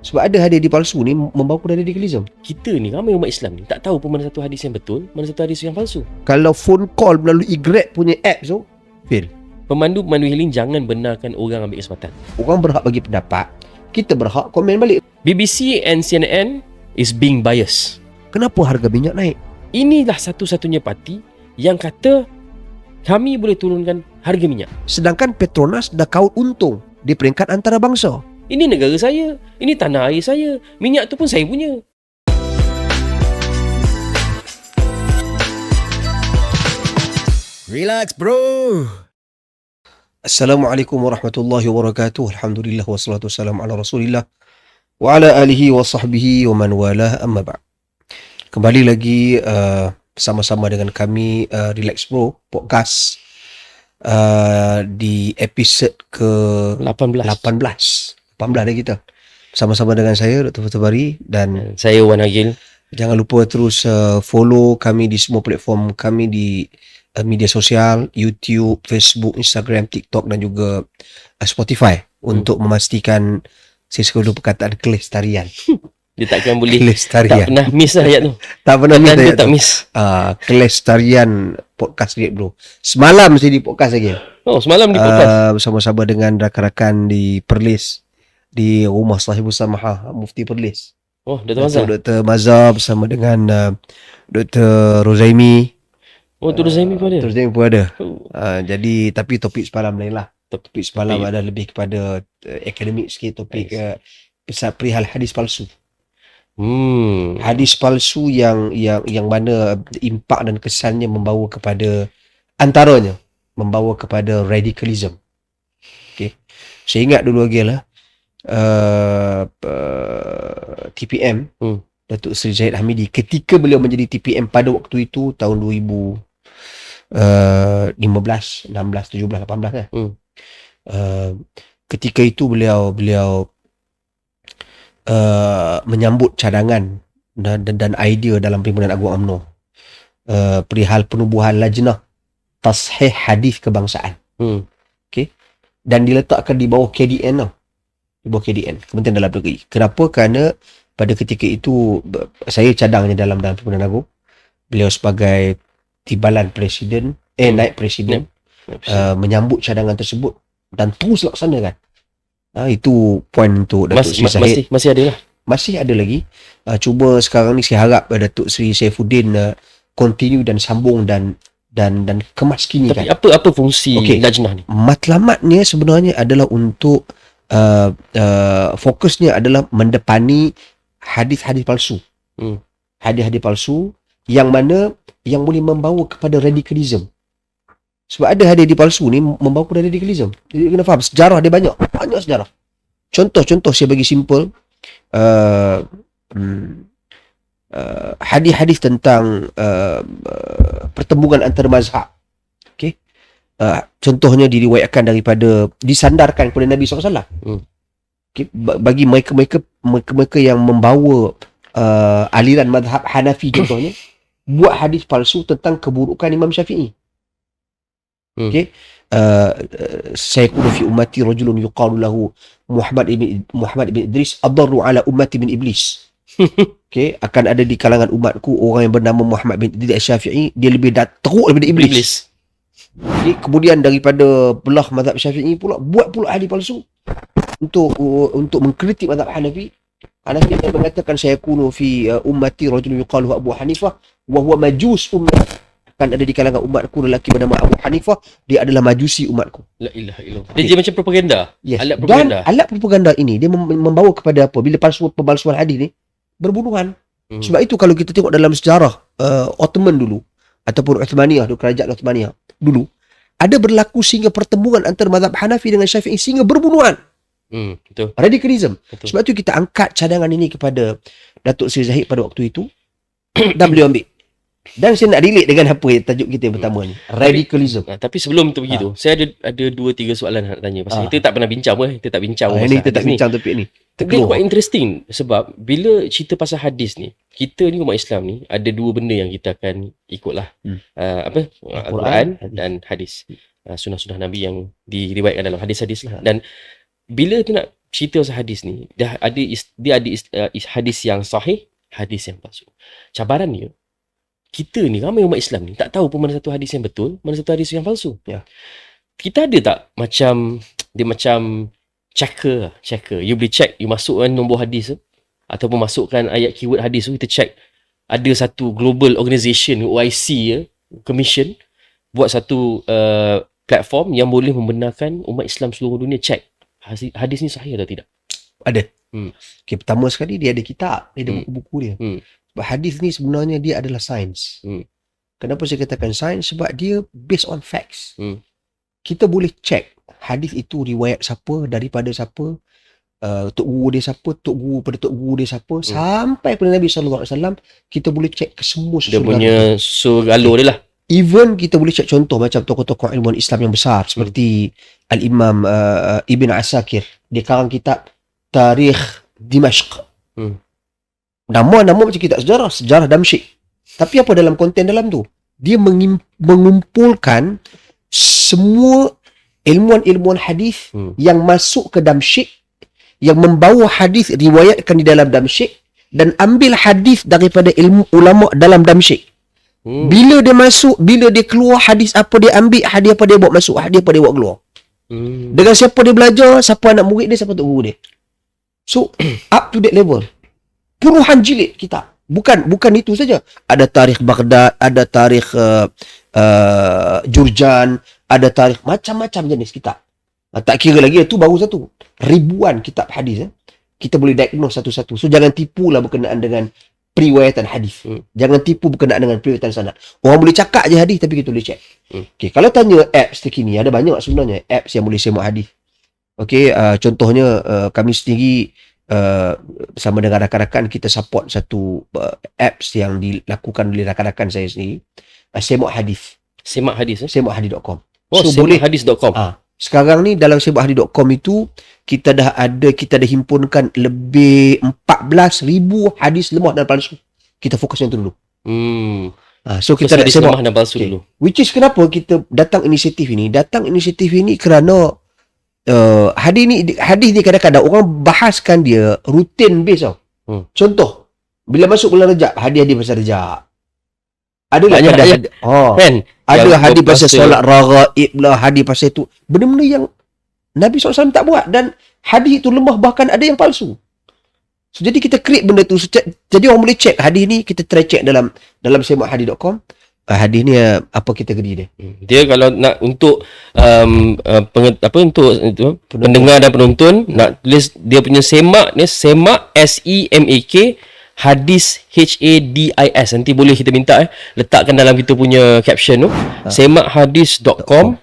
Sebab ada hadis palsu ni membawa kepada radikalism. Kita ni ramai umat Islam ni tak tahu pun mana satu hadis yang betul, mana satu hadis yang palsu. Kalau phone call melalui Grab punya app tu, fail. Pemandu healing jangan benarkan orang ambil kesempatan. Orang berhak bagi pendapat, kita berhak komen balik. BBC and CNN is being biased. Kenapa harga minyak naik? Inilah satu-satunya parti yang kata kami boleh turunkan harga minyak. Sedangkan Petronas dah kaut untung di peringkat antarabangsa. Ini negara saya, ini tanah air saya, minyak tu pun saya punya. Relax bro. Assalamualaikum warahmatullahi wabarakatuh. Alhamdulillah wassalatu wassalamu ala Rasulillah wa ala alihi wa sahbihi wa man walah, amma ba'd. Kembali lagi bersama-sama dengan kami Relax Bro Podcast di episod ke 18 dah kita. Bersama-sama dengan saya Dr. Fatul Bari dan Saya Wan Agil. jangan lupa terus follow kami di semua platform kami di media sosial, YouTube, Facebook, Instagram, TikTok dan juga Spotify untuk memastikan saya suka dulu perkataan kelestarian. Dia takkan boleh Kelestarian. tak pernah miss lah ayat tu. Tak pernah miss Dia ayat tak tu. miss. Kelestarian podcast Relax Bro. Semalam saya di podcast lagi. Oh, semalam di podcast. Bersama-sama dengan rakan-rakan di Perlis, di rumah Sahibul Samahah Mufti Perlis. Oh, Dr. Mazhar. Dr. Mazhar bersama dengan Dr. Rozaimi. Oh, tu Zaimi pun ada. Dr. Rozaimi pun ada. Oh, Jadi tapi topik semalam lain lah. Topik semalam Topik. ada lebih kepada akademik sikit, topik pasal perihal hadis palsu. Hadis palsu yang mana impak dan kesannya membawa kepada antaranya membawa kepada radikalism. Okey. Saya ingat dulu lagi lah TPM Datuk Seri Zahid Hamidi ketika beliau menjadi TPM pada waktu itu tahun 2015, 16, 17, 18 kan. Ketika itu beliau menyambut cadangan dan idea dalam Perhimpunan Agung UMNO perihal penubuhan lajnah tashih hadis kebangsaan. Okey. Dan diletakkan di bawah KDN tau. Di bawah KDN, Kementerian Dalam Negeri. Kenapa? Kerana pada ketika itu saya cadangnya dalam Perhimpunan Agung. Beliau sebagai timbalan presiden, naib presiden, menyambut cadangan tersebut dan terus laksanakan. Itu poin untuk Datuk Seri Zahid. masih ada lah. Masih ada lagi. Cuba sekarang ni saya harap Datuk Seri Saifuddin continue dan sambung dan kemas kini Tapi kan. apa fungsi lajnah ni? Matlamatnya sebenarnya adalah untuk fokusnya adalah mendepani hadis-hadis palsu. Hadis-hadis palsu yang mana yang boleh membawa kepada radikalism. Sebab ada hadis palsu ni membawa kepada radikalism. Jadi kena faham sejarah dia banyak sejarah. Contoh saya bagi simple hadis-hadis tentang pertembungan antara mazhab. Okey. Contohnya diriwayatkan disandarkan kepada Nabi SAW. Okay. Bagi mereka yang membawa aliran mazhab Hanafi contohnya, buat hadis palsu tentang keburukan Imam Syafi'i. Okey. Saya kuno fi ummati rajulun yuqalu lahu Muhammad ibn Idris adarru ala ummati min iblis. Okey, akan ada di kalangan umatku orang yang bernama Muhammad bin Idris Syafi'i, dia lebih teruk daripada iblis. Jadi kemudian daripada belah mazhab Syafi'i pula buat pula hadis palsu untuk mengkritik mazhab Hanafi. Hanafi yang mengatakan saya kuno fi ummati rajulun yuqalu Abu Hanifah wa huwa majus ummati. Akan ada di kalangan umatku lelaki bernama Abu Hanifah, dia adalah majusi umatku. La ilaha illallah. Dia macam propaganda. Yes. Alat propaganda. Dan alat propaganda ini dia membawa kepada apa? Bila pemalsuan hadis ni berbunuhan. Sebab itu kalau kita tengok dalam sejarah Ottoman dulu ataupun Uthmaniyah, kerajaan Uthmaniyah dulu, ada berlaku sehingga pertembungan antara mazhab Hanafi dengan Syafi'i sehingga berbunuhan. Betul. Radikalism. Betul. Sebab itu kita angkat cadangan ini kepada Datuk Seri Zahid pada waktu itu dan beliau ambil. Dan saya nak relate dengan apa yang tajuk kita yang pertama ni, radikalism. Tapi sebelum tu begitu, saya ada 2-3 soalan nak tanya. Pasal kita tak pernah bincang pun. Kita tak bincang Ini kita tak bincang topik ni. Dia quite interesting sebab bila cerita pasal hadis ni, kita ni umat Islam ni ada dua benda yang kita akan ikutlah. Al-Quran dan hadis. Sunnah-sunnah Nabi yang diriwayatkan dalam hadis-hadis lah. Dan bila tu nak cerita pasal hadis ni, dia ada hadis yang sahih, hadis yang palsu. Cabaran dia, kita ni ramai umat Islam ni tak tahu pun mana satu hadis yang betul, mana satu hadis yang palsu. Kita ada tak macam dia macam checker. You boleh check, you masukkan nombor hadis tu, ataupun masukkan ayat keyword hadis tu, kita check ada satu global organisation OIC commission buat satu platform yang boleh membenarkan umat Islam seluruh dunia check hadis ni sahih atau tidak. Ada. Okay, pertama sekali dia ada kitab, dia ada buku-buku dia. Sebab hadis ni sebenarnya dia adalah sains. Kenapa saya katakan sains? Sebab dia based on facts. Kita boleh check hadis itu riwayat siapa, daripada siapa, tok guru dia siapa, tok guru pada tok guru dia siapa, sampai pada Nabi SAW. Kita boleh check ke semua dia punya galur dia lah. Even kita boleh check contoh macam tokoh-tokoh ilmuwan Islam yang besar seperti Al-Imam Ibn Asakir. Dia karang kitab Tarikh Dimashq. Nama macam kitab sejarah Damsyik. Tapi apa dalam konten dalam tu? Dia mengumpulkan semua ilmuwan hadis yang masuk ke Damsyik, yang membawa hadis riwayatkan di dalam Damsyik, dan ambil hadis daripada ilmu ulama dalam Damsyik. Bila dia masuk, bila dia keluar, hadis apa dia ambil, hadis apa dia bawa masuk, hadis apa dia bawa keluar. Dengan siapa dia belajar, siapa anak murid dia, siapa tok guru dia. So up to that level. Puluhan jilid kitab. Bukan itu saja. Ada tarikh Baghdad, ada tarikh Jurjan, ada tarikh macam-macam jenis kitab. Tak kira lagi itu baru satu. Ribuan kitab hadis. Kita boleh diagnose satu-satu. So jangan tipulah berkenaan dengan periwayatan hadis. Jangan tipu berkenaan dengan periwayatan sanad. Orang boleh cakap je hadis tapi kita boleh check. Okay, kalau tanya apps terkini, ada banyak sebenarnya apps yang boleh semak hadis. Okay, contohnya kami sendiri bersama dengan rakan-rakan kita support satu apps yang dilakukan oleh rakan-rakan saya sendiri. Semak hadis. Semakhadis.com. So semakhadis.com. Sekarang ni dalam semakhadis.com itu kita dah himpunkan lebih 14,000 hadis lemah dan palsu. Kita fokus yang tu dulu. So kita dah lemah dan palsu dulu. Which is kenapa kita datang inisiatif ini? Kerana hadis ni kadang-kadang orang bahaskan dia rutin base tau. Contoh, bila masuk bulan Rejab, hadis pasal Rejab. Ada hadis pasal solat raghaib lah, hadis pasal itu. Benda-benda yang Nabi SAW tak buat, dan hadis itu lemah, bahkan ada yang palsu. So, jadi kita create benda tu. Jadi orang boleh check hadis ni, kita try check dalam semakhadis.com. Hadis ni apa kategori dia? Dia kalau nak untuk pendengar dan penonton, nak tulis dia punya semak ni, semak SEMAK hadis HADIS. Nanti boleh kita minta letakkan dalam kita punya caption tu. Semakhadis.com.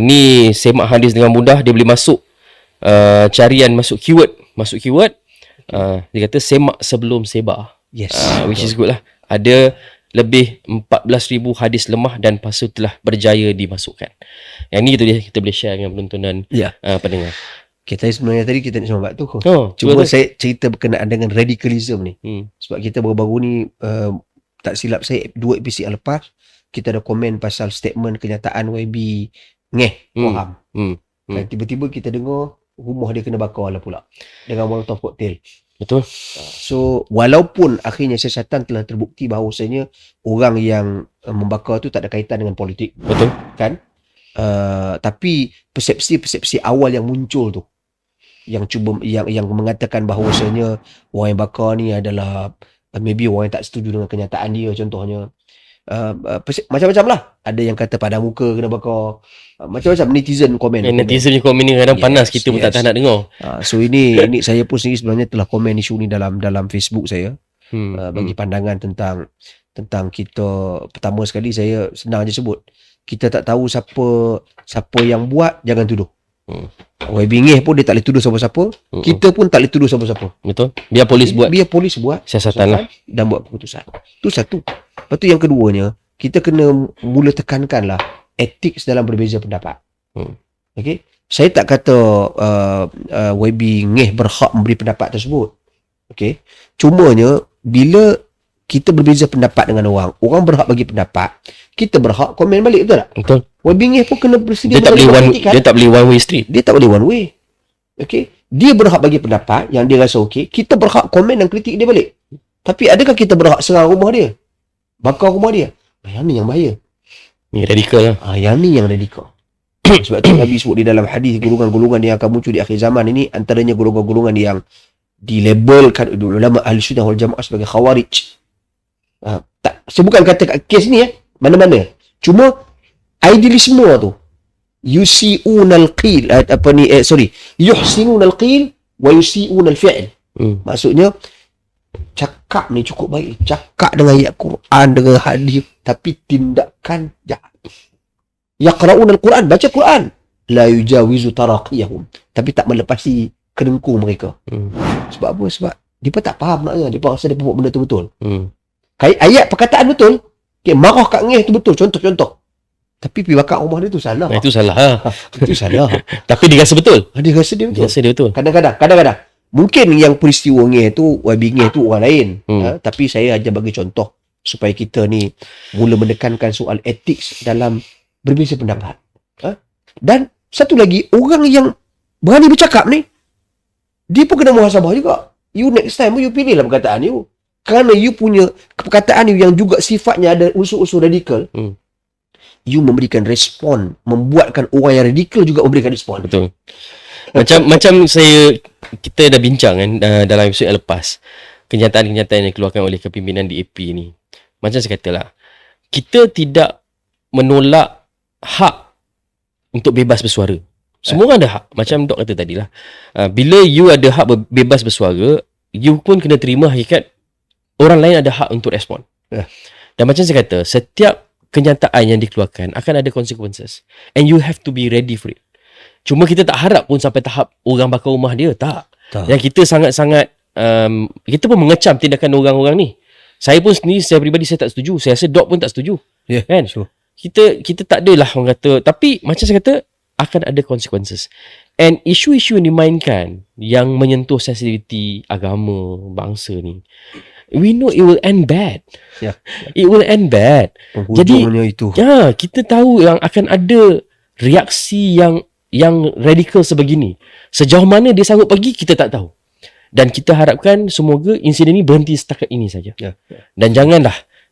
Ni semak hadis dengan mudah. Dia boleh masuk carian, masuk keyword. Dia kata semak sebelum sebar. Which is good lah. Ada lebih 14,000 hadis lemah dan palsu telah berjaya dimasukkan. Yang ni kita boleh share dengan penonton dan pendengar. Sebenarnya tadi kita nak sembang tu. Cuma saya cerita berkenaan dengan radikalisme ni. Sebab kita baru-baru ni, tak silap saya, 2 episod yang lepas, kita ada komen pasal statement kenyataan YB ngeh faham. Dan tiba-tiba kita dengar rumah dia kena bakar lah pula dengan molotov cocktail. Betul. So walaupun akhirnya siasatan telah terbukti bahawasanya orang yang membakar tu tak ada kaitan dengan politik. Betul. Kan? Tapi persepsi awal yang muncul tu, yang mengatakan bahawasanya orang yang bakar ni adalah maybe orang yang tak setuju dengan kenyataan dia, contohnya. Macam-macam lah. Ada yang kata pada muka kena bakar. Macam-macam netizen komen. Netizen punya komen ni kadang panas. Kita pun tak tahan nak dengar. So ini saya pun sendiri sebenarnya telah komen isu ni dalam Facebook saya. Bagi pandangan tentang kita. Pertama sekali saya senang je sebut, kita tak tahu siapa yang buat, jangan tuduh. YB ngeh pun dia tak boleh tuduh siapa-siapa. Kita pun tak boleh tuduh siapa-siapa. Betul. Biar polis buat siasatan lah dan buat keputusan. Itu satu. Lepas tu yang keduanya, kita kena mula tekankan lah etik dalam berbeza pendapat. Okay? Saya tak kata YB ngeh berhak memberi pendapat tersebut. Okay? Cumanya bila kita berbeza pendapat dengan orang berhak bagi pendapat, kita berhak komen balik, betul tak? Betul. YB ngeh pun kena bersedia. Dia tak boleh one way street. Dia tak boleh one way. Okay? Dia berhak bagi pendapat yang dia rasa okey. Kita berhak komen dan kritik dia balik. Tapi adakah kita berhak serang rumah dia? Bakar rumah dia? Yang ni yang bahaya. Ni radikal lah. Yang ni yang radikal. Sebab tu Nabi sebut di dalam hadis, golongan-golongan yang akan muncul di akhir zaman ini, antaranya golongan-golongan yang dilabelkan ulama ahli sunnah wal jamaah sebagai khawarij. Saya bukan kata kes ni mana-mana. Cuma idealisme tu. Yusi'unal qil yuhsinunal qil wa yusi'unal fi'l. Maksudnya cakap ni cukup baik, cakap dengan ayat Quran, dengan hadis, tapi tindakan jahat. Yaqra'unal Quran, baca Quran, la yujawizu taraqiyahum, tapi tak melepasi kedengkung mereka. Sebab apa? Sebab dia pun tak faham maknanya, dia pun rasa dia buat benda tu betul. Ayat perkataan betul, marah kat ngeh tu betul, contoh. Tapi pergi bakar rumah dia tu salah. Itu salah. Itu salah. Tapi dia rasa betul. Dia rasa dia betul. Dia betul. Kadang-kadang mungkin yang peristiwa ngeh tu, YB ngeh tu orang lain. Tapi saya hanya bagi contoh supaya kita ni mula menekankan soal etik dalam berbeza pendapat. Dan satu lagi, orang yang berani bercakap ni, dia pun kena muhasabah juga. You next time you pilihlah perkataan you. Kerana you punya perkataan you yang juga sifatnya ada unsur-unsur radikal. You memberikan respon, membuatkan orang yang radikal juga memberikan respon. Betul. Macam kita dah bincang kan dalam episod yang lepas, kenyataan-kenyataan yang dikeluarkan oleh kepimpinan DAP ni. Macam saya katalah, kita tidak menolak hak untuk bebas bersuara. Semua orang ada hak. Macam Dok kata tadilah. Bila you ada hak bebas bersuara, you pun kena terima hakikat orang lain ada hak untuk respon. Dan macam saya kata, setiap kenyataan yang dikeluarkan akan ada consequences. And you have to be ready for it. Cuma kita tak harap pun sampai tahap orang bakar rumah dia. Tak. Yang kita sangat-sangat kita pun mengecam tindakan orang-orang ni. Saya pun sendiri, saya peribadi saya tak setuju. Saya rasa Dok pun tak setuju. Kan? Sure. Kita tak adalah orang kata. Tapi macam saya kata, akan ada consequences. And isu-isu yang dimainkan yang menyentuh sensitiviti agama, bangsa ni, we know it will end bad. It will end bad. Jadi itu. Kita tahu yang akan ada reaksi yang radikal sebegini. Sejauh mana dia sanggup pergi, kita tak tahu. Dan kita harapkan semoga insiden ini berhenti setakat ini saja. Dan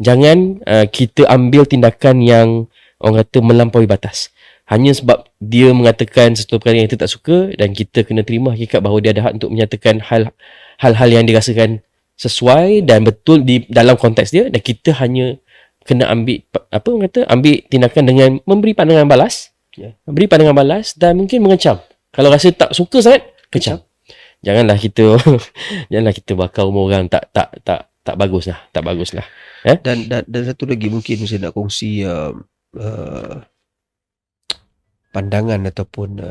jangan kita ambil tindakan yang orang kata melampaui batas. Hanya sebab dia mengatakan sesuatu perkara yang kita tak suka, dan kita kena terima hakikat bahawa dia ada hak untuk menyatakan hal-hal yang dirasakan sesuai dan betul di dalam konteks dia, dan kita hanya kena ambil tindakan dengan memberi pandangan balas, beri pandangan balas dan mungkin mengecam. Kalau rasa tak suka sangat, kecam. Janganlah kita bakar rumah orang, tak baguslah. Dan satu lagi mungkin saya nak kongsi pandangan ataupun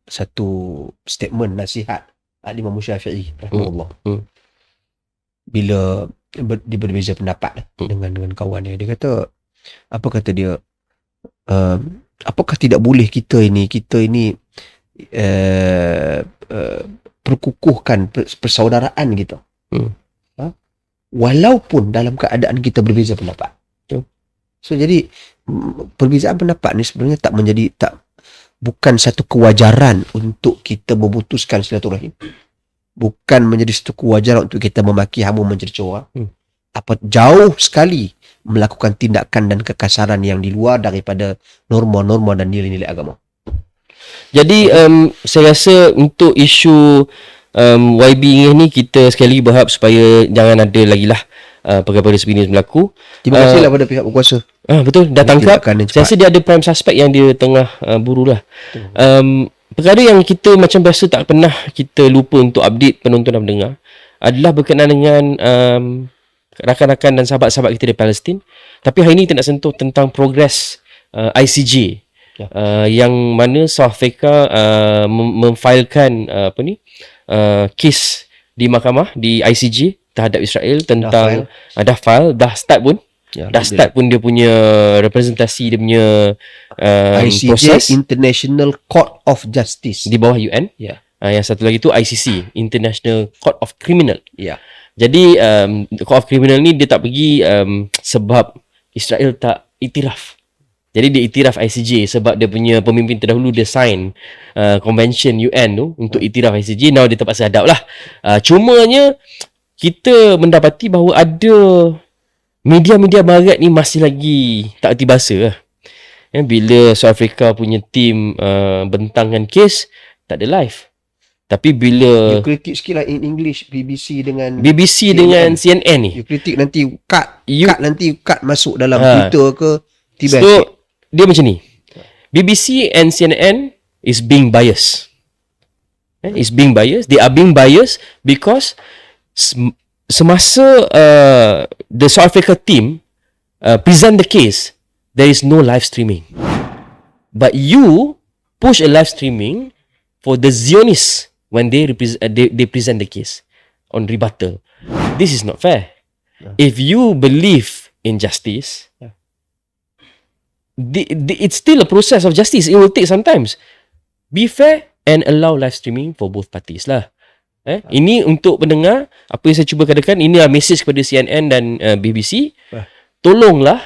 satu statement nasihat Imam Syafi'i rahimahullah. Bila dia berbeza pendapat dengan kawan dia kata, apa kata dia, apakah tidak boleh kita ini perkukuhkan persaudaraan kita, walaupun dalam keadaan kita berbeza pendapat. So jadi perbezaan pendapat ni sebenarnya bukan satu kewajaran untuk kita memutuskan silaturahim. Bukan menjadi satu kewajaran untuk kita memaki, hama, mencerca. Jauh sekali melakukan tindakan dan kekasaran yang di luar daripada norma-norma dan nilai-nilai agama. Jadi saya rasa untuk isu YB ni, kita sekali lagi berharap supaya jangan ada lagi lah perkara-perkara sebegini berlaku. Terima kasihlah pada pihak berkuasa. Betul, dah tangkap. Saya rasa dia ada prime suspect yang dia tengah buru lah. Perkara yang kita macam biasa tak pernah kita lupa untuk update penonton dan pendengar adalah berkenaan dengan rakan-rakan dan sahabat-sahabat kita di Palestin. Tapi hari ini kita nak sentuh tentang progres ICJ. Yang mana South Africa memfailkan kes di mahkamah, di ICJ terhadap Israel tentang dah start pun dia punya representasi, dia punya ICJ proses, International Court of Justice di bawah UN. Yang satu lagi tu ICC, International Court of Criminal. Jadi Court of Criminal ni dia tak pergi sebab Israel tak iktiraf Jadi dia iktiraf ICJ sebab dia punya pemimpin terdahulu dia sign convention UN tu untuk iktiraf ICJ. Now dia terpaksa adapt lah. Cumanya kita mendapati bahawa ada media-media barat ni masih lagi tak erti bahasa lah. Bila South Africa punya team bentangkan kes, tak ada live. Tapi bila You kritik sikit lah in English BBC dengan CNN ni, you kritik nanti cut nanti masuk dalam Ha. Twitter ke tiba. so dia macam ni. BBC and CNN is being biased. Is being biased. They are being biased because semasa the South Africa team present the case, there is no live streaming. But you push a live streaming for the Zionists when they present the case on rebuttal. This is not fair. If you believe in justice, it's still a process of justice. It will take some time. Be fair and allow live streaming for both parties lah. Ini untuk pendengar, apa yang saya cuba katakan, ini adalah message kepada CNN dan BBC. Tolonglah,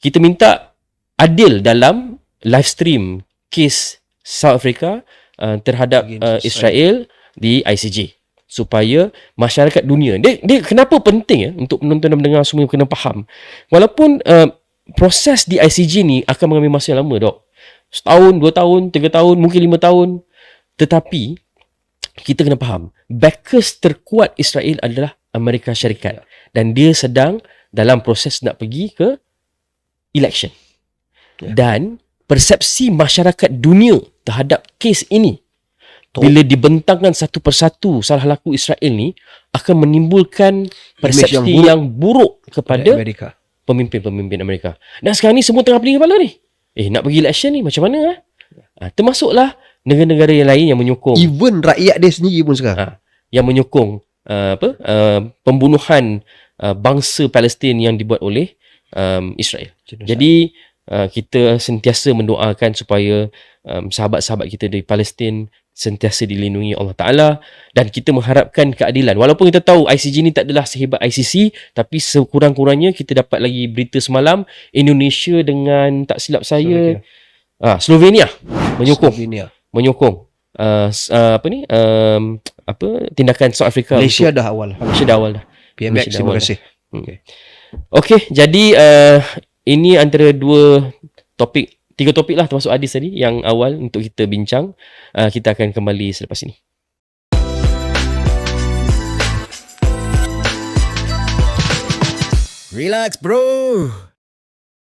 kita minta adil dalam live stream kes South Africa terhadap Israel di ICJ, supaya masyarakat dunia, dia kenapa penting untuk penonton dan pendengar semua kena faham. Walaupun proses di ICJ ni akan mengambil masa yang lama, dok. Setahun, 2 tahun, 3 tahun, mungkin 5 tahun. Tetapi kita kena faham, backers terkuat Israel adalah Amerika Syarikat, dan dia sedang dalam proses nak pergi ke election. Dan persepsi masyarakat dunia terhadap kes ini, bila dibentangkan satu persatu salah laku Israel ni, akan menimbulkan persepsi yang buruk kepada Amerika, pemimpin-pemimpin Amerika. Dan sekarang ni semua tengah pening kepala ni. Nak pergi election ni macam mana? Termasuklah negara-negara yang lain yang menyokong. Even rakyat dia sendiri pun sekarang. Yang menyokong pembunuhan bangsa Palestin yang dibuat oleh Israel. Jadi kita sentiasa mendoakan supaya sahabat-sahabat kita di Palestin sentiasa dilindungi Allah Ta'ala, dan kita mengharapkan keadilan. Walaupun kita tahu ICJ ni tak adalah sehebat ICC, tapi sekurang-kurangnya kita dapat lagi berita semalam, Indonesia dengan, tak silap saya, Slovenia menyokong tindakan South Africa. Malaysia dah awal. PMX, terima kasih. Okey, jadi ini antara 3 topik lah termasuk hadis tadi yang awal untuk kita bincang. Kita akan kembali selepas ini. Relax bro.